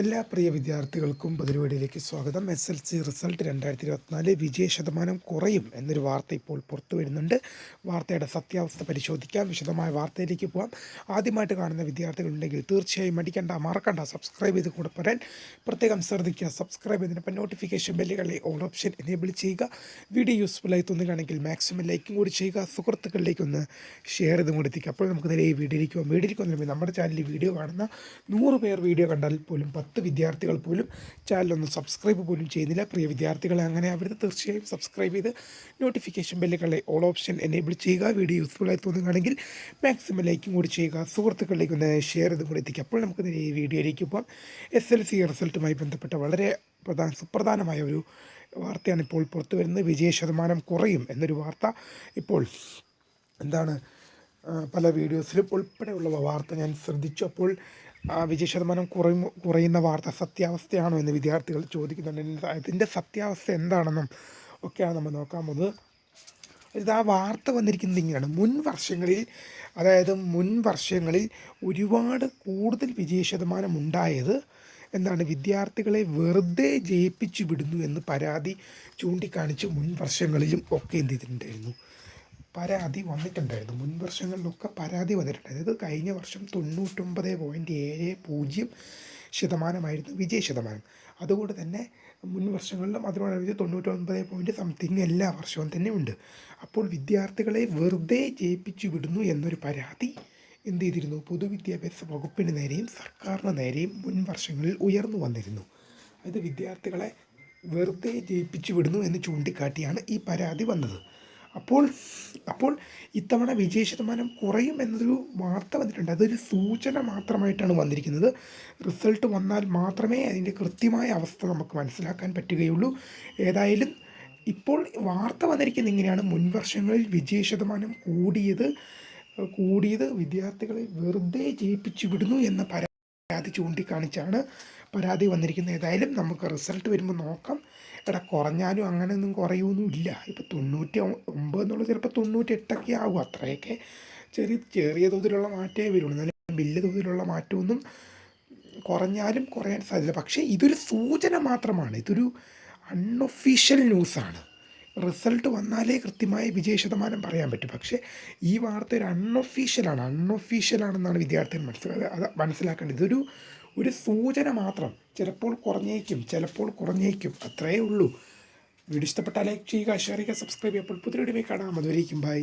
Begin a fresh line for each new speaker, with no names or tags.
എല്ലാ പ്രിയ വിദ്യാർത്ഥികൾക്കും പൊതുപരിപാടിയിലേക്ക് സ്വാഗതം. SLC റിസൾട്ട് 2024 വിജയശതമാനം കുറയും എന്നൊരു വാർത്ത ഇപ്പോൾ പുറത്തു വരുന്നുണ്ട്. വാർത്തയുടെ സത്യാവസ്ഥ പരിശോധിക്കാം. വിശദമായ വാർത്തയിലേക്ക് പോകാം. ആദ്യമായിട്ട് കാണുന്ന വിദ്യാർത്ഥികളുണ്ടെങ്കിൽ തീർച്ചയായും മറക്കണ്ട സബ്സ്ക്രൈബ് ചെയ്ത് കൂടെ പറയാൻ പ്രത്യേകം ശ്രദ്ധിക്കുക. സബ്സ്ക്രൈബ് ചെയ്തതിനൊപ്പം നോട്ടിഫിക്കേഷൻ ബെല്ലുകളിലെ ഓൾ ഓപ്ഷൻ എനേബിൾ ചെയ്യുക. വീഡിയോ യൂസ്ഫുള്ളായി തോന്നുകയാണെങ്കിൽ മാക്സിമം ലൈക്കും കൂടി ചെയ്യുക. സുഹൃത്തുക്കളിലേക്ക് ഒന്ന് ഷെയർ ചെയ്തും കൂടി എത്തിക്കുക. അപ്പോൾ നമുക്ക് നേരെ ഈ വീഡിയോയിലേക്ക് പോകാം. വീഡിയോയിലേക്ക് നമ്മുടെ ചാനലിൽ വീഡിയോ കാണുന്ന 100 പേർ വീഡിയോ കണ്ടാൽ പോലും 10 വിദ്യാർത്ഥികൾ പോലും ചാനലൊന്നും സബ്സ്ക്രൈബ് പോലും ചെയ്യുന്നില്ല. പ്രിയ വിദ്യാർത്ഥികളെ അങ്ങനെ അവരുടെ തീർച്ചയായും സബ്സ്ക്രൈബ് ചെയ്ത് നോട്ടിഫിക്കേഷൻ ബെല്ലുകളെ ഓൾ ഓപ്ഷൻ എനേബിൾ ചെയ്യുക. വീഡിയോ യൂസ്ഫുള്ളായി തോന്നുകയാണെങ്കിൽ മാക്സിമം ലൈക്കും കൂടി ചെയ്യുക. സുഹൃത്തുക്കളിലേക്ക് ഒന്ന് ഷെയർ ചെയ്തും കൂടി എത്തിക്കുക. അപ്പോൾ നമുക്ക് ഈ വീഡിയോയിലേക്ക് പോകാം. SLC റിസൾട്ടുമായി ബന്ധപ്പെട്ട വളരെ സുപ്രധാനമായ ഒരു വാർത്തയാണ് ഇപ്പോൾ പുറത്തു വരുന്നത്. വിജയശതമാനം കുറയും എന്നൊരു വാർത്ത ഇപ്പോൾ എന്താണ് പല വീഡിയോസിലും ഉൾപ്പെടെയുള്ള വാർത്ത ഞാൻ ശ്രദ്ധിച്ചു. അപ്പോൾ വിജയശതമാനം കുറയുന്ന വാർത്ത സത്യാവസ്ഥയാണോ എന്ന് വിദ്യാർത്ഥികൾ ചോദിക്കുന്നുണ്ട്. അതിൻ്റെ സത്യാവസ്ഥ എന്താണെന്നും ഒക്കെയാണ് നമ്മൾ നോക്കാൻ പോകുന്നത്. ആ വാർത്ത വന്നിരിക്കുന്നത് ഇങ്ങനെയാണ്. മുൻ വർഷങ്ങളിൽ ഒരുപാട് കൂടുതൽ വിജയശതമാനം ഉണ്ടായത് എന്താണ് വിദ്യാർത്ഥികളെ വെറുതെ ജയിപ്പിച്ചു വിടുന്നു എന്ന് പരാതി ചൂണ്ടിക്കാണിച്ച് മുൻ വർഷങ്ങളിലും ഒക്കെ എന്ത് ചെയ്തിട്ടുണ്ടായിരുന്നു, പരാതി വന്നിട്ടുണ്ടായിരുന്നു. മുൻ വർഷങ്ങളിലൊക്കെ പരാതി വന്നിട്ടുണ്ടായിരുന്നു. ഇത് കഴിഞ്ഞ വർഷം 99.70% വിജയശതമാനം. അതുകൊണ്ട് തന്നെ മുൻ വർഷങ്ങളിലും അതിനോടനുബന്ധിച്ച് 99 എല്ലാ വർഷവും തന്നെ ഉണ്ട്. അപ്പോൾ വിദ്യാർത്ഥികളെ വെറുതെ ജയിപ്പിച്ചു വിടുന്നു എന്നൊരു പരാതി എന്ത് ചെയ്തിരുന്നു, പൊതുവിദ്യാഭ്യാസ വകുപ്പിന് നേരെയും സർക്കാരിന് നേരെയും മുൻ വർഷങ്ങളിൽ ഉയർന്നു വന്നിരുന്നു. അത് വിദ്യാർത്ഥികളെ വെറുതെ ജയിപ്പിച്ചു വിടുന്നു എന്ന് ചൂണ്ടിക്കാട്ടിയാണ് ഈ പരാതി വന്നത്. അപ്പോൾ ഇത്തവണ വിജയശതമാനം കുറയും എന്നൊരു വാർത്ത വന്നിട്ടുണ്ട്. അതൊരു സൂചന മാത്രമായിട്ടാണ് വന്നിരിക്കുന്നത്. റിസൾട്ട് വന്നാൽ മാത്രമേ അതിൻ്റെ കൃത്യമായ അവസ്ഥ നമുക്ക് മനസ്സിലാക്കാൻ പറ്റുകയുള്ളൂ. ഏതായാലും ഇപ്പോൾ വാർത്ത വന്നിരിക്കുന്നത് ഇങ്ങനെയാണ്. മുൻ വർഷങ്ങളിൽ വിജയശതമാനം കൂടിയത് വിദ്യാർത്ഥികളെ വെറുതെ ജയിപ്പിച്ചു വിടുന്നു എന്ന പരാതി ചൂണ്ടിക്കാണിച്ചാണ് പരാതി വന്നിരിക്കുന്നത്. ഏതായാലും നമുക്ക് റിസൾട്ട് വരുമ്പോൾ നോക്കാം. കുറഞ്ഞാലും അങ്ങനെയൊന്നും കുറയൊന്നും ഇല്ല. ഇപ്പോൾ 99 എന്നുള്ളത് ചിലപ്പോൾ 98 ആകും. അത്രയൊക്കെ ചെറിയ തോതിലുള്ള മാറ്റമേ വരുള്ളൂ. എന്നാലും വലിയ തോതിലുള്ള മാറ്റമൊന്നും കുറഞ്ഞാലും കുറയാൻ സാധ്യത. പക്ഷേ ഇതൊരു സൂചന മാത്രമാണ്. ഇതൊരു അൺഒഫീഷ്യൽ ന്യൂസാണ്. റിസൾട്ട് വന്നാലേ കൃത്യമായ വിജയശതമാനം പറയാൻ പറ്റും. പക്ഷേ ഈ വാർത്ത ഒരു അൺഒഫീഷ്യലാണെന്നാണ് വിദ്യാർത്ഥികൾ മനസ്സിലാക്കേണ്ടത്. ഒരു സൂചന മാത്രം. ചിലപ്പോൾ കുറഞ്ഞേക്കും, അത്രയേ ഉള്ളൂ. വീഡിയോ ഇഷ്ടപ്പെട്ടാൽ ലൈക്ക് ചെയ്യുക, ഷെയർ ചെയ്യുക, സബ്സ്ക്രൈബ് ചെയ്യുക. അപ്പോൾ പുതിയ വീഡിയോ കാണാം. അതുവരേക്കും ബൈ.